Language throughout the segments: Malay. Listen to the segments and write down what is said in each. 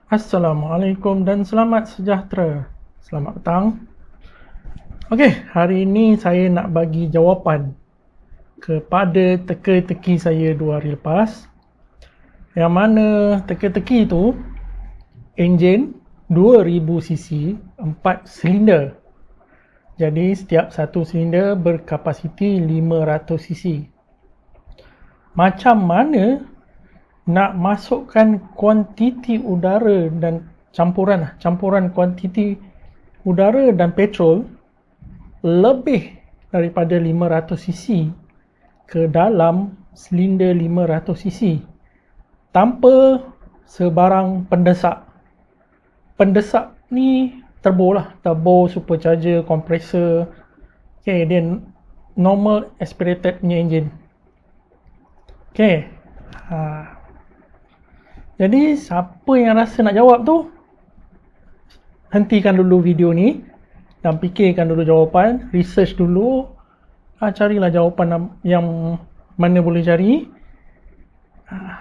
Assalamualaikum dan selamat sejahtera. Selamat petang. Okey, hari ini saya nak bagi jawapan kepada teka-teki saya 2 hari lepas. Yang mana teka-teki tu enjin 2000cc 4 silinder. Jadi setiap satu silinder berkapasiti 500cc. Macam mana nak masukkan kuantiti udara dan campuran kuantiti udara dan petrol lebih daripada 500cc ke dalam silinder 500cc tanpa sebarang pendesak. Pendesak ni turbo, supercharger, kompresor. Okay, dia normal aspirated punya engine. Okay. Jadi siapa yang rasa nak jawab tu, hentikan dulu video ni dan fikirkan dulu jawapan, research dulu, carilah jawapan yang mana boleh cari.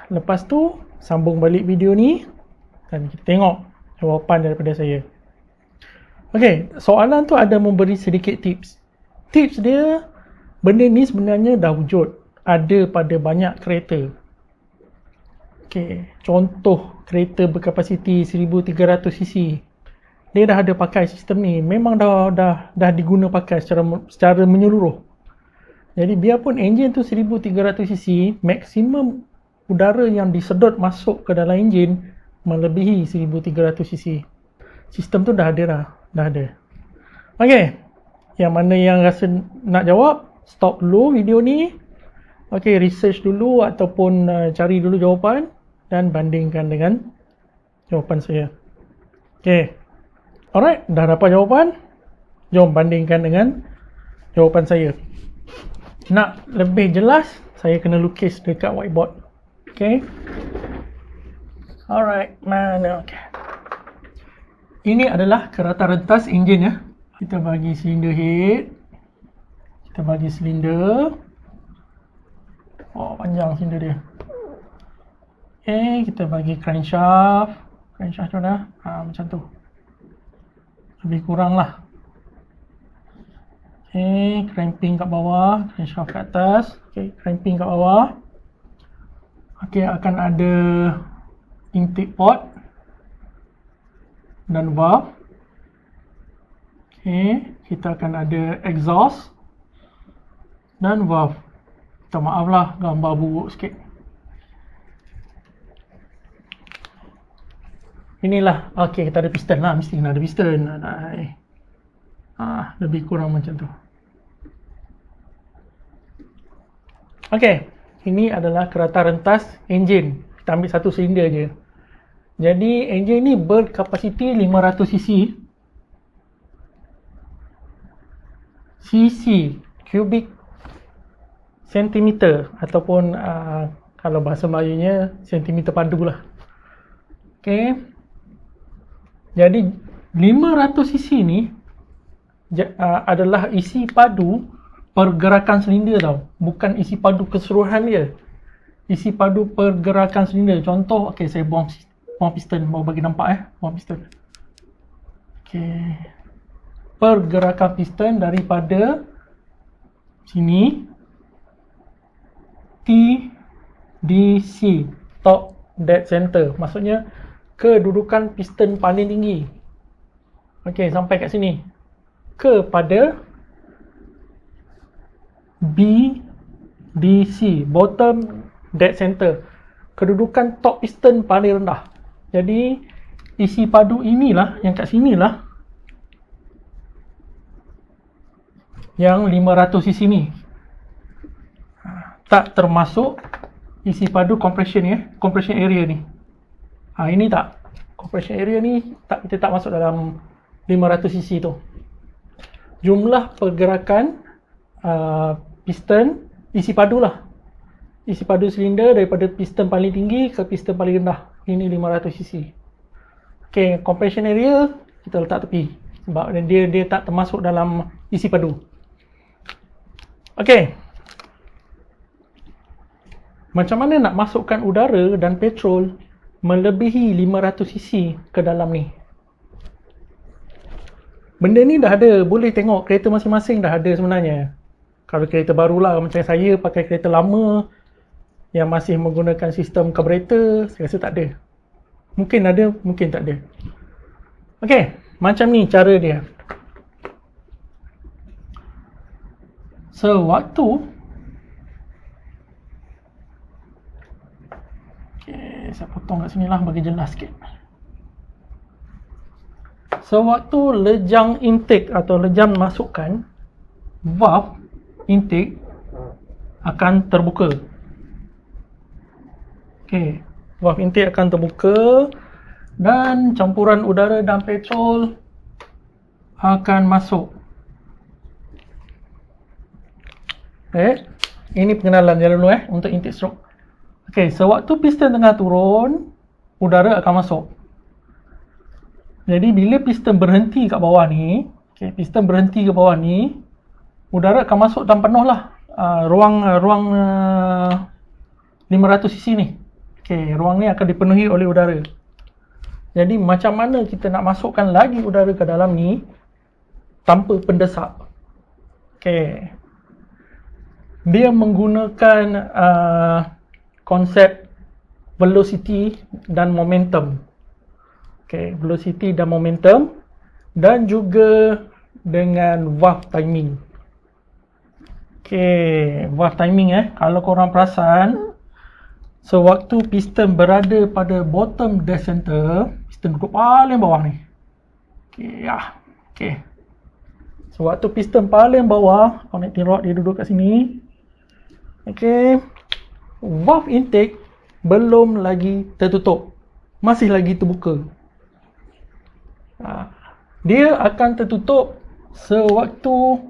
Lepas tu sambung balik video ni dan kita tengok jawapan daripada saya. Okey, soalan tu ada memberi sedikit tips. Tips dia, benda ni sebenarnya dah wujud, ada pada banyak kereta. Okey, contoh kereta berkapasiti 1300cc. Dia dah ada pakai sistem ni. Memang dah diguna pakai secara menyeluruh. Jadi biarpun enjin tu 1300cc, maksimum udara yang disedot masuk ke dalam enjin melebihi 1300cc. Sistem tu dah ada. Okey, yang mana yang rasa nak jawab, stop dulu video ni. Okey, research dulu ataupun cari dulu jawapan dan bandingkan dengan jawapan saya. Okey. Alright, dah dapat jawapan? Jom bandingkan dengan jawapan saya. Nak lebih jelas, saya kena lukis dekat whiteboard. Okey. Alright, mana? Okey. Ini adalah kerata rentas enjin ya. Kita bagi silinder head. Kita bagi silinder. Oh, panjang silinder dia. Okay, kita bagi crankshaft. Crankshaft tu dah. Macam tu. Lebih kurang lah. Okay, cramping kat bawah. Crankshaft kat atas. Okay, cramping kat bawah. Okay, akan ada intake port. Dan valve. Okay, kita akan ada exhaust. Dan valve. Minta maaf lah, gambar buruk sikit. Inilah, okey, kita ada piston lah, mesti kena ada piston. Lebih kurang macam tu. Okey, ini adalah kereta rentas enjin. Kita ambil satu silinder je. Jadi enjin ni berkapasiti 500cc. cc, cubic sentimeter ataupun kalau bahasa Melayunya sentimeter padu lah. Okey. Jadi 500cc ni adalah isi padu pergerakan silinder tau. Bukan isi padu keseluruhan dia. Isi padu pergerakan silinder. Contoh, okey, saya buang piston. Baru bagi nampak buang piston. Okey. Pergerakan piston daripada sini TDC, top dead center. Maksudnya kedudukan piston paling tinggi. Okey, sampai kat sini. Kepada BDC, bottom dead center. Kedudukan top piston paling rendah. Jadi isi padu inilah, yang kat sinilah yang 500cc ni. Tak termasuk isi padu compression compression area ni. Ini tak. Compression area ni kita tak masuk dalam 500cc tu. Jumlah pergerakan piston, isi padu lah. Isi padu silinder daripada piston paling tinggi ke piston paling rendah. Ini 500cc. Okay, compression area kita letak tepi. Sebab dia tak termasuk dalam isi padu. Okay. Macam mana nak masukkan udara dan petrol melebihi 500cc ke dalam ni. Benda ni dah ada, boleh tengok kereta masing-masing dah ada sebenarnya. Kalau kereta barulah macam saya pakai kereta lama yang masih menggunakan sistem karburator, saya rasa tak ada. Mungkin ada, mungkin tak ada. Okey, macam ni cara dia. Sewaktu saya potong kat sini lah bagi jelas sikit. Sewaktu lejang intake atau lejang masukkan, valve intake akan terbuka. Okey, valve intake akan terbuka dan campuran udara dan petrol akan masuk. Okey, ini pengenalan je dulu untuk intake stroke. Okey, sewaktu piston tengah turun, udara akan masuk. Jadi bila piston berhenti kat bawah ni, piston berhenti kat bawah ni, udara akan masuk dan penuh lah ruang 500cc ni. Okey, ruang ni akan dipenuhi oleh udara. Jadi macam mana kita nak masukkan lagi udara ke dalam ni tanpa pendesak? Okey, dia menggunakan konsep velocity dan momentum. Okey, velocity dan momentum, dan juga dengan valve timing. Okey, valve timing kalau korang perasan, sewaktu piston berada pada bottom dead center, piston duduk paling bawah ni. Okey, okey. Sewaktu piston paling bawah, connecting rod dia duduk kat sini. Okey, valve intake belum lagi tertutup, masih lagi terbuka. Dia akan tertutup sewaktu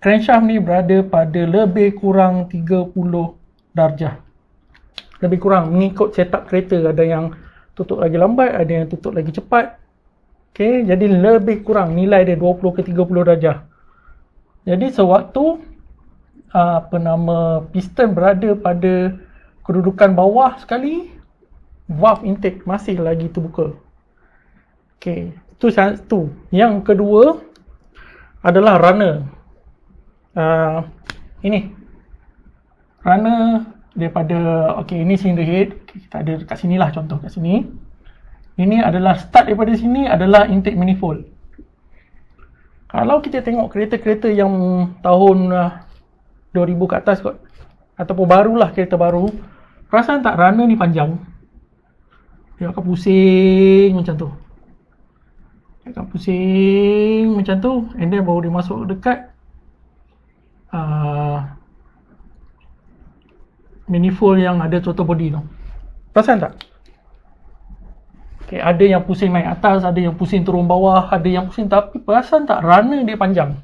crankshaft ni berada pada lebih kurang 30 darjah. Lebih kurang mengikut setup kereta, ada yang tutup lagi lambat, ada yang tutup lagi cepat. Okey, jadi lebih kurang nilai dia 20 ke 30 darjah. Jadi sewaktu piston berada pada kedudukan bawah sekali, valve intake masih lagi terbuka. Okey, itu satu. Yang kedua adalah runner. Ini runner daripada, okey, ini cylinder head. Kita ada kat sini lah, contoh kat sini. Ini adalah start daripada sini adalah intake manifold. Kalau kita tengok kereta-kereta yang tahun 2000 ke atas kot, ataupun barulah, kereta baru, perasan tak runner ni panjang? Dia akan pusing macam tu. And then baru dia masuk dekat manifold yang ada throttle body tu. Perasan tak? Okay, ada yang pusing naik atas, ada yang pusing turun bawah, ada yang pusing, tapi perasan tak runner dia panjang?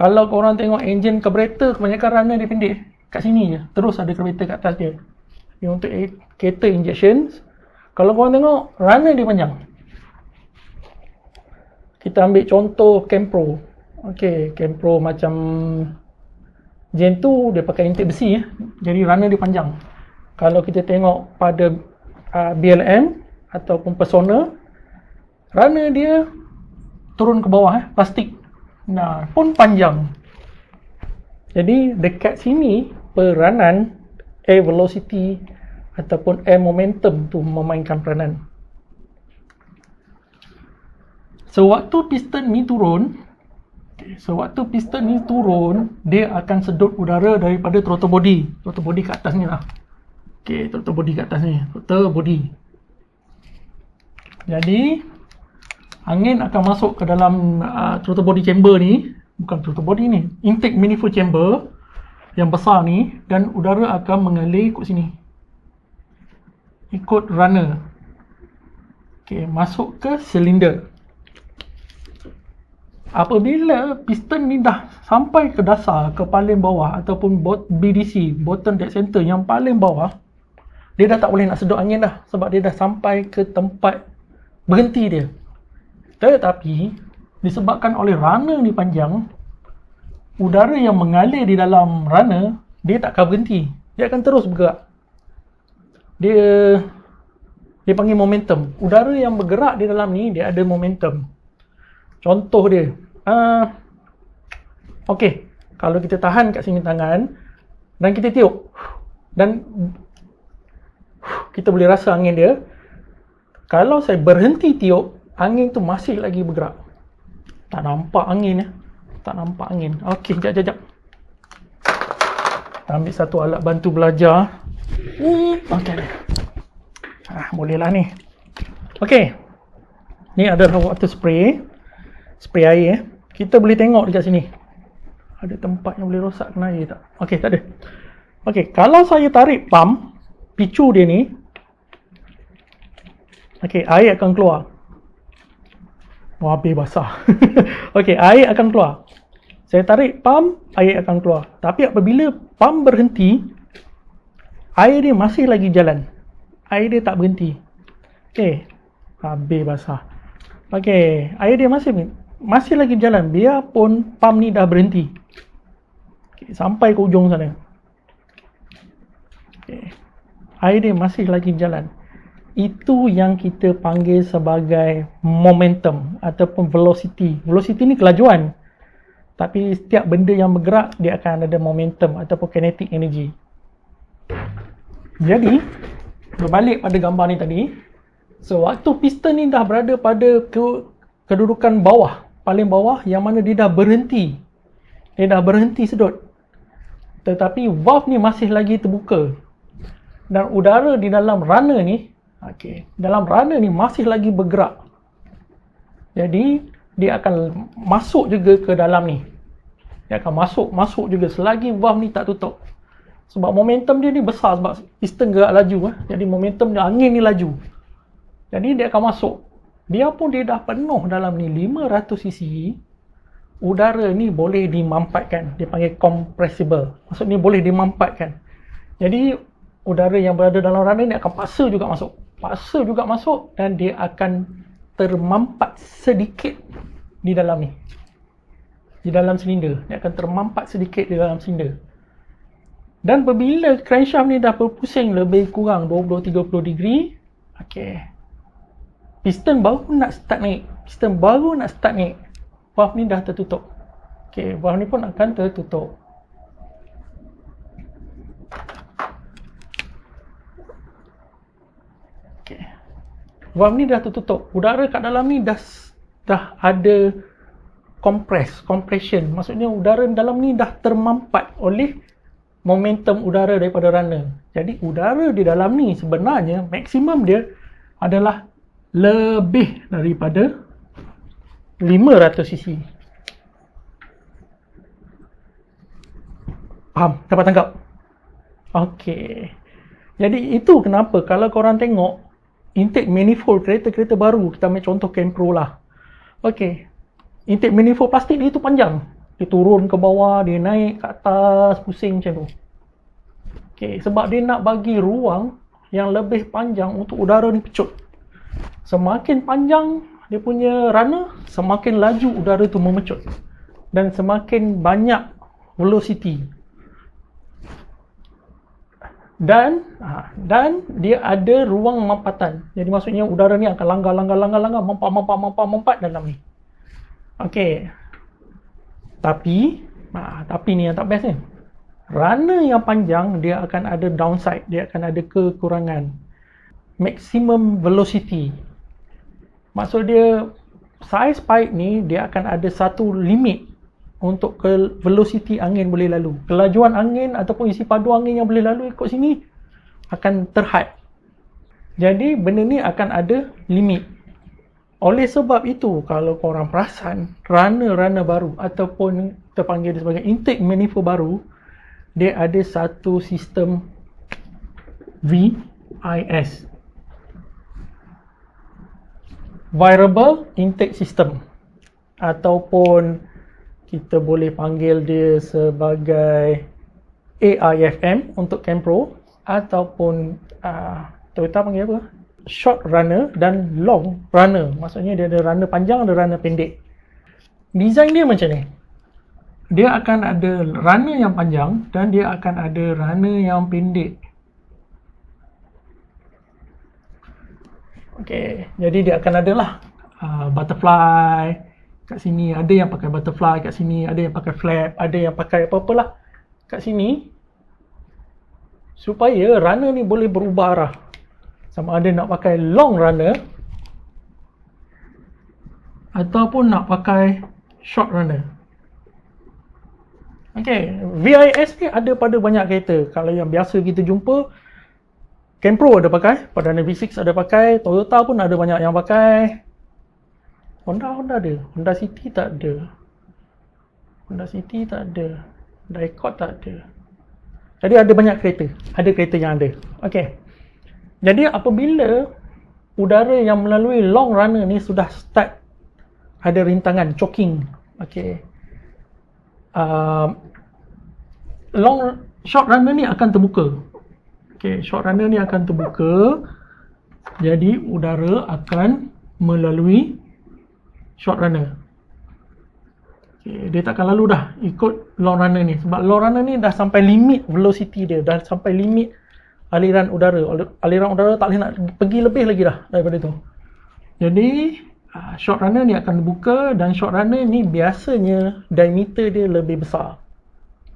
Kalau korang tengok enjin karburator, kebanyakan runner dia pendek. Kat sini je, terus ada karburator kat atas dia. Yang untuk kereta injection, kalau korang tengok, runner dia panjang. Kita ambil contoh Campro. Okey, Campro macam Gen 2 dia pakai intake besi jadi runner dia panjang. Kalau kita tengok pada BLM ataupun Persona, runner dia turun ke bawah plastik. Nah, pun panjang. Jadi dekat sini peranan air velocity ataupun air momentum tu memainkan peranan. Sewaktu piston ni turun, dia akan sedut udara daripada throttle body. Throttle body kat atas ni lah. Okey, throttle body kat atas ni. Throttle body. Jadi, angin akan masuk ke dalam throttle body chamber ni. Bukan throttle body ni. Intake manifold chamber yang besar ni. Dan udara akan mengalir ikut sini. Ikut runner. Okey, masuk ke silinder. Apabila piston ni dah sampai ke dasar, ke paling bawah ataupun BDC, bottom dead center yang paling bawah, dia dah tak boleh nak sedut angin dah sebab dia dah sampai ke tempat berhenti dia. Tetapi disebabkan oleh runner ni panjang, udara yang mengalir di dalam runner dia tak akan berhenti, dia akan terus bergerak. dia panggil momentum. Udara yang bergerak di dalam ni dia ada momentum. Contoh dia, okey, kalau kita tahan kat sini tangan dan kita tiup dan kita boleh rasa angin dia. Kalau saya berhenti tiup, angin tu masih lagi bergerak. Tak nampak angin ya. Tak nampak angin. Okey, jap. Ambil satu alat bantu belajar. Okey. Bolehlah ni. Okey. Ni adalah water spray. Spray air. Kita boleh tengok dekat sini. Ada tempat yang boleh rosakkan air tak? Okey, tak ada. Okey, kalau saya tarik pump, picu dia ni. Okey, air akan keluar. Habis basah. Okey, air akan keluar. Saya tarik pump, air akan keluar. Tapi apabila pump berhenti, air dia masih lagi jalan. Air dia tak berhenti. Okey, habis basah. Okey, air dia masih lagi jalan biarpun pump ni dah berhenti. Okay, sampai ke ujung sana. Okay. Air dia masih lagi jalan. Itu yang kita panggil sebagai momentum ataupun velocity. Velocity ni kelajuan. Tapi setiap benda yang bergerak, dia akan ada momentum ataupun kinetic energy. Jadi, berbalik pada gambar ni tadi. Sewaktu piston ni dah berada pada kedudukan bawah, paling bawah, yang mana dia dah berhenti. Dia dah berhenti sedut. Tetapi valve ni masih lagi terbuka. Dan udara di dalam runner ni, dalam runner ni masih lagi bergerak. Jadi, dia akan masuk juga ke dalam ni. Dia akan masuk juga selagi valve ni tak tutup. Sebab momentum dia ni besar sebab piston gerak laju. Jadi momentum dia, angin ni laju. Jadi dia akan masuk. Biarpun dia dah penuh dalam ni 500 cc, udara ni boleh dimampatkan. Dia panggil compressible. Maksudnya boleh dimampatkan. Jadi udara yang berada dalam runner ni akan paksa juga masuk dan dia akan termampat sedikit di dalam ni. Di dalam silinder. Dia akan termampat sedikit di dalam silinder. Dan apabila crankshaft ni dah berpusing lebih kurang 20-30 degree, piston baru nak start naik. Valve ni dah tertutup. Valve ni pun akan tertutup. Valve ni dah tertutup. Udara kat dalam ni dah ada compression. Maksudnya udara dalam ni dah termampat oleh momentum udara daripada runner. Jadi udara di dalam ni sebenarnya maksimum dia adalah lebih daripada 500 cc. Faham? Dapat tangkap? Okey. Jadi itu kenapa kalau korang tengok intake manifold kereta-kereta baru, kita ambil contoh Campro lah. Okey. Intake manifold plastik dia tu panjang. Dia turun ke bawah, dia naik ke atas, pusing macam tu. Okey, sebab dia nak bagi ruang yang lebih panjang untuk udara ni pecut. Semakin panjang dia punya runner, semakin laju udara tu memecut. Dan semakin banyak velocity. Dan dia ada ruang mampatan. Jadi maksudnya udara ni akan langgar, mampat dalam ni. Okey. Tapi ni yang tak best ni. Runner yang panjang dia akan ada downside, dia akan ada kekurangan. Maximum velocity. Maksud dia saiz pipe ni dia akan ada satu limit untuk velocity angin boleh lalu. Kelajuan angin ataupun isi padu angin yang boleh lalu ikut sini akan terhad. Jadi benda ni akan ada limit. Oleh sebab itu, kalau korang perasan, runner baru ataupun kita panggil dia sebagai intake manifold baru, dia ada satu sistem VIS, Variable Intake System, ataupun kita boleh panggil dia sebagai AIFM untuk Campro, ataupun Toyota panggil apa? Short runner dan long runner. Maksudnya dia ada runner panjang, ada runner pendek. Design dia macam ni. Dia akan ada runner yang panjang dan dia akan ada runner yang pendek. Okey, jadi dia akan ada lah butterfly kat sini, ada yang pakai butterfly kat sini, ada yang pakai flap, ada yang pakai apa-apalah kat sini supaya runner ni boleh berubah arah. Sama ada nak pakai long runner ataupun nak pakai short runner. Okey, VIS ni ada pada banyak kereta. Kalau yang biasa kita jumpa, Campro ada pakai, Perdana V6 ada pakai, Toyota pun ada banyak yang pakai. Honda ada, Honda City tak ada. Honda City tak ada. Honda Accord tak ada. Jadi ada banyak kereta. Ada kereta yang ada. Okey. Jadi apabila udara yang melalui long runner ni sudah start ada rintangan, choking. Okey. Short runner ni akan terbuka. Okey, short runner ni akan terbuka. Jadi udara akan melalui short runner. Okay, dia takkan lalu dah ikut long runner ni. Sebab long runner ni dah sampai limit velocity dia. Dah sampai limit aliran udara. Aliran udara tak boleh nak pergi lebih lagi dah daripada tu. Jadi short runner ni akan dibuka. Dan short runner ni biasanya diameter dia lebih besar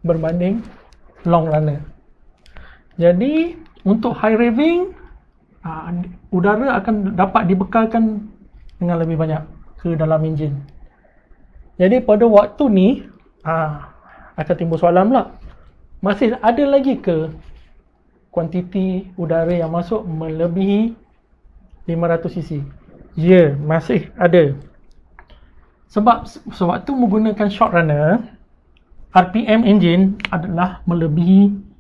berbanding long runner. Jadi untuk high revving, udara akan dapat dibekalkan dengan lebih banyak ke dalam enjin. Jadi pada waktu ni akan timbul soalan pula, masih ada lagi ke kuantiti udara yang masuk melebihi 500cc? Ya, masih ada. Sebab sewaktu menggunakan short runner, RPM enjin adalah melebihi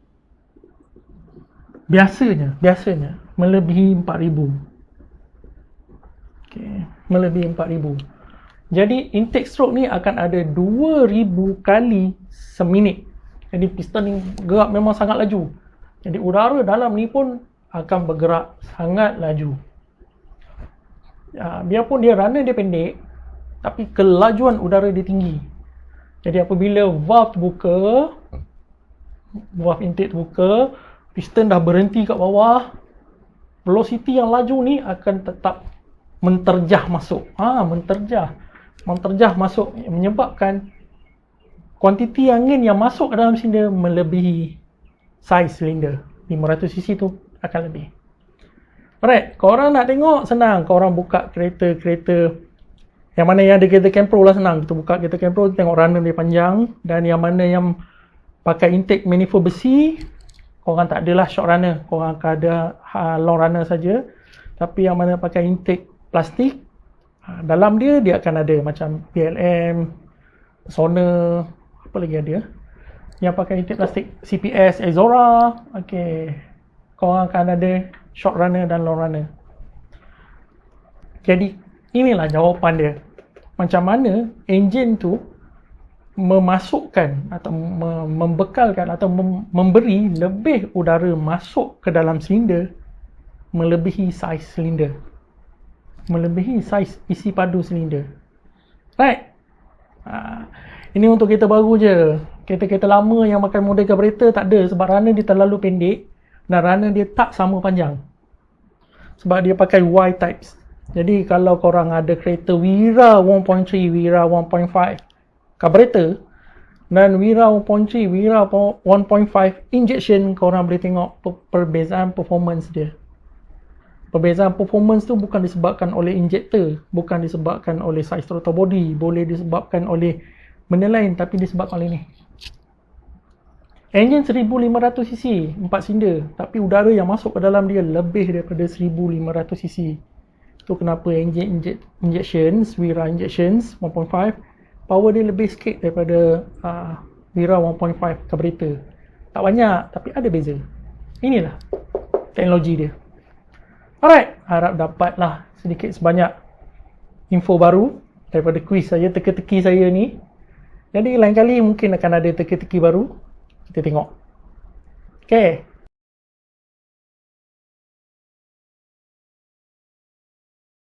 biasanya melebihi 4000. Okey, melebihi 4000. Jadi intake stroke ni akan ada 2000 kali seminit. Jadi piston ni gerak memang sangat laju. Jadi udara dalam ni pun akan bergerak sangat laju. Biarpun dia runner dia pendek, tapi kelajuan udara dia tinggi. Jadi apabila valve buka, valve intake terbuka, piston dah berhenti kat bawah, velocity yang laju ni akan tetap menterjah masuk. Menterjah masuk menyebabkan kuantiti angin yang masuk ke dalam silinder melebihi saiz silinder. 500cc tu akan lebih. Alright, korang nak tengok senang. Korang buka kereta-kereta yang mana yang ada kereta Campro lah, senang. Kita buka kereta Campro, tengok runner dia panjang. Dan yang mana yang pakai intake manifold besi, korang tak adalah short runner, korang akan ada long runner saja. Tapi yang mana pakai intake plastik, dalam dia akan ada macam PLM, Sona, apa lagi ada yang pakai intake plastik, CPS, Exora. Okey, korang akan ada short runner dan long runner. Jadi inilah jawapan dia, macam mana enjin tu memasukkan atau membekalkan atau memberi lebih udara masuk ke dalam silinder melebihi saiz silinder, melebihi saiz isi padu silinder. Right? Ini untuk kereta baru je. Kereta-kereta lama yang pakai model carburetor tak ada, sebab runner dia terlalu pendek dan runner dia tak sama panjang. Sebab dia pakai Y-types. Jadi kalau korang ada kereta Wira 1.3, Wira 1.5 carburetor dan Wira 1.3, Wira 1.5 injection, korang boleh tengok perbezaan performance dia. Perbezaan performance tu bukan disebabkan oleh injector, bukan disebabkan oleh saiz throttle body, boleh disebabkan oleh benda lain, tapi disebabkan oleh ni. Enjin 1500cc, 4 silinder, tapi udara yang masuk ke dalam dia lebih daripada 1500cc. Itu kenapa enjin injections, Wira injections 1.5, power dia lebih sikit daripada Wira 1.5 carburetor. Tak banyak, tapi ada beza. Inilah teknologi dia. Alright, harap dapatlah sedikit sebanyak info baru daripada kuis saya, teka-teki saya ni. Jadi lain kali mungkin akan ada teka-teki baru. Kita tengok. Okay.